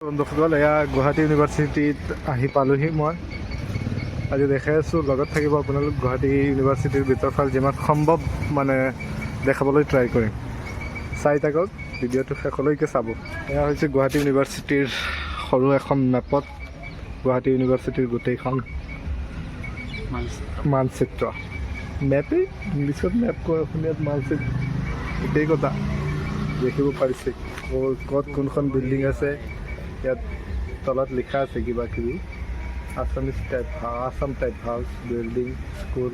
বন্ধুসকল, এয়া গুৱাহাটী ইউনিভাৰ্চিটিত আহি পালোহি। মই আজি দেখাই আছোঁ, লগত থাকিব আপোনালোক। গুৱাহাটী ইউনিভাৰ্চিটিৰ ভিতৰফাল যিমান সম্ভৱ মানে দেখাবলৈ ট্ৰাই কৰিম। চাই থাকক, ভিডিঅ'টো শেষলৈকে চাব। এয়া হৈছে গুৱাহাটী ইউনিভাৰ্চিটিৰ সৰু এখন মেপত গুৱাহাটী ইউনিভাৰ্চিটিৰ গোটেইখন মানচিত্ৰ। মেপেই ইংলিছত মেপ কয়, অসমীয়াত মানচিত্ৰ। গোটেই কথা দেখিব পাৰিছে ক'ত কোনখন বিল্ডিং আছে। ইয়াত তলত লিখা আছে কিবা কিবি, Assam type house, building, school,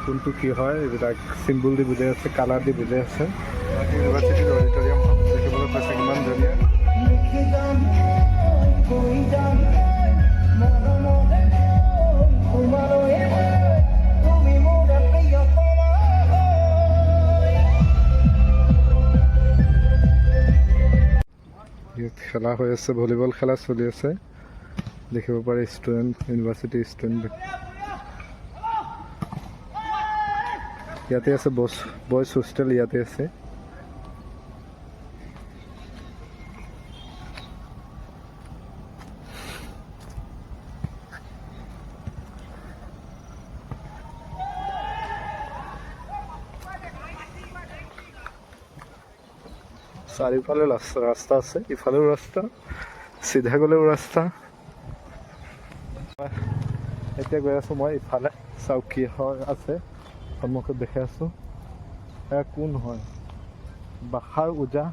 কোনটো কি হয় এইবিলাক চিম্বল দি বুজাই আছে, কালাৰ দি বুজাই আছে। ইউনিভাৰ্চিটিৰ অডিটৰিয়াম দেখিবলৈ পাইছে কিমান ধুনীয়া। খেলা হৈ আছে, ভলীবল খেলা চলি আছে, দেখিব পাৰি ষ্টুডেণ্ট, ইউনিভাৰ্চিটিৰ ষ্টুডেণ্ট। ইয়াতে আছে বয়জ হোষ্টেল, ইয়াতে আছে। চাৰিওফালে ৰাস্তা আছে, ইফালেও ৰাস্তা, চিধা গ'লেও ৰাস্তা। এতিয়া গৈ আছোঁ মই ইফালে, চাওক কি হয় আছে সন্মুখত দেখাই আছোঁ। এয়া কোন হয়? বাখাৰ ওজা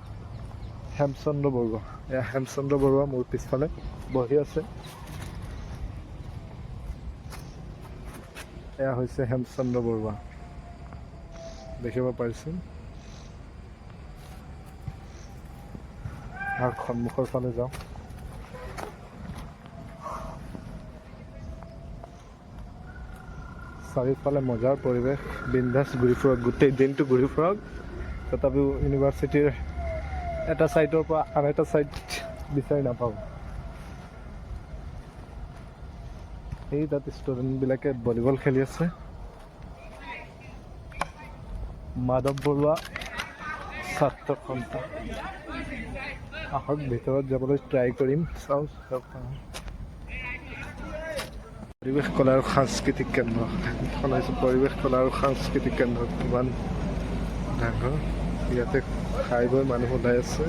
হেমচন্দ্ৰ বৰুৱা। এয়া হেমচন্দ্ৰ বৰুৱা মোৰ পিছফালে বহি আছে। এয়া হৈছে হেমচন্দ্ৰ বৰুৱা, দেখিব পাৰিছে। আৰু সন্মুখৰ ফালে যাওঁ। চাৰিওফালে মজাৰ পৰিৱেশ, বিন্দাছ ঘূৰি ফুৰক, গোটেই দিনটো ঘূৰি ফুৰক। তথাপিও ইউনিভাৰ্চিটিৰ এটা ছাইডৰ পৰা আন এটা ছাইড বিচাৰি নাপাওঁ। সেই তাত ষ্টুডেণ্টবিলাকে ভলীবল খেলি আছে। মাধৱ বৰুৱা ছাত্ৰ সন্থা। আহক ভিতৰত যাবলৈ ট্ৰাই কৰিম, চাওঁ। পৰিৱেশ কলা আৰু সাংস্কৃতিক কেন্দ্ৰ এখন হৈছে পৰিৱেশ কলা আৰু সাংস্কৃতিক কেন্দ্ৰ। কিমান ডাঙৰ, ইয়াতে খাই বৈ মানুহ ওলাই আছে।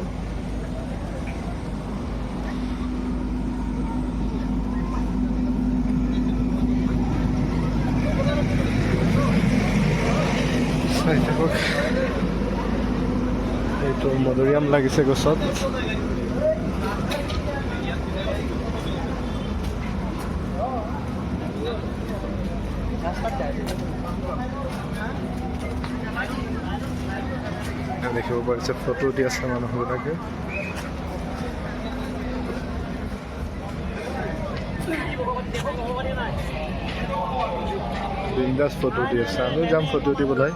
চাই থাকক, এইটো মধুৰিআম লাগিছে গছত। দেখিব পাৰিছে ফটো উঠি আছে মানুহবিলাকে। বিন্দাছ ফটো উঠি আছে, আমিও যাম ফটো উঠিবলৈ।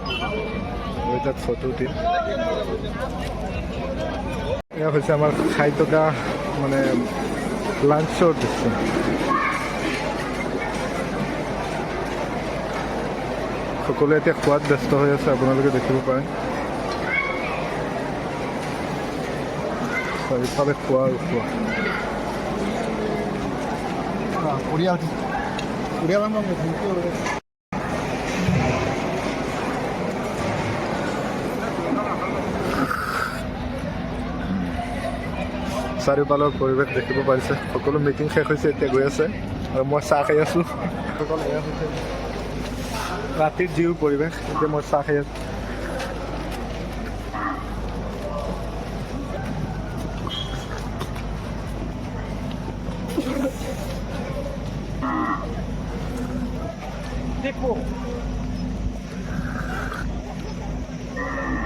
মই তাত ফটো উঠিম। এয়া হৈছে আমাৰ খাই থকা মানে লাঞ্চৰ দৃশ্য। সকলোৱে এতিয়া খোৱাত ব্যস্ত হৈ আছে, আপোনালোকে দেখিব পাৰে। চাৰিওফালে খোৱা আৰু খোৱা। চাৰিওফালৰ পৰিৱেশ দেখিব পাৰিছে। সকলো মিটিং শেষ হৈছে, এতিয়া গৈ আছে আৰু মই চাহ খাই আছোঁ। এয়া হৈছে ৰাতিৰ যিও পৰিৱেশ, এতিয়া মই চাহ খাই আছোঁ।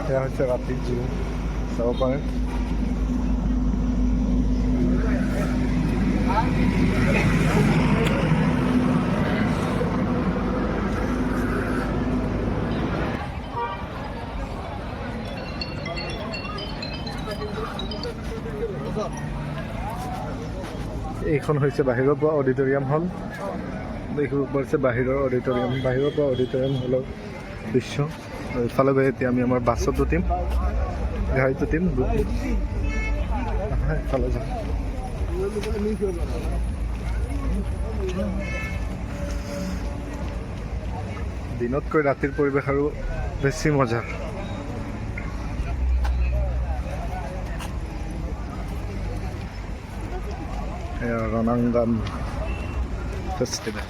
এয়া হৈছে ৰাতিৰ যিও, চাব পাৰে। এইখন হৈছে বাহিৰৰ পৰা অডিটৰিয়াম হল। দেখিব পাৰিছে বাহিৰৰ অডিটৰিয়াম, বাহিৰৰ পৰা অডিটৰিয়াম হলৰ দৃশ্য। ইফালে গৈ এতিয়া আমি আমাৰ বাছত উঠিম, গাড়ীত উঠিম। ফালে যাম দিনতকৈ ৰাতিৰ পৰিৱেশ আৰু বেছি মজা ৰণাঙ্গন ফেষ্টিভেল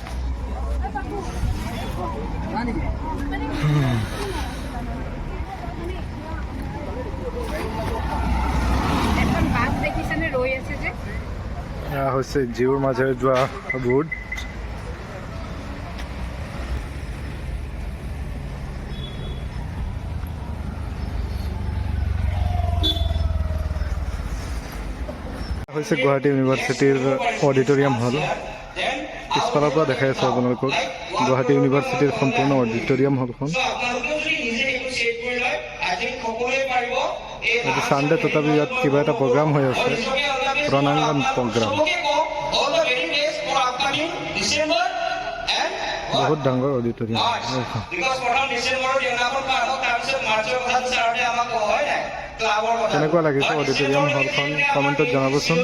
এয়া হৈছে জিউৰ মাজেৰে যোৱা ৰোড হৈছে গুৱাহাটী ইউনিভাৰ্চিটিৰ অডিটৰিয়াম হল পিছফালৰ পৰা দেখাই আছোঁ আপোনালোকক গুৱাহাটী ইউনিভাৰ্চিটিৰ সম্পূৰ্ণ অডিটৰিয়াম হলখন এইটো ছানডে তথাপি ইয়াত কিবা এটা প্ৰগ্ৰাম হৈ আছে ৰণাঙ্গন প্ৰগ্ৰাম বহুত ডাঙৰ অডিটৰিয়াম কেনেকুৱা লাগিছে অডিটৰিয়াম হলখন কমেণ্টত জনাবচোন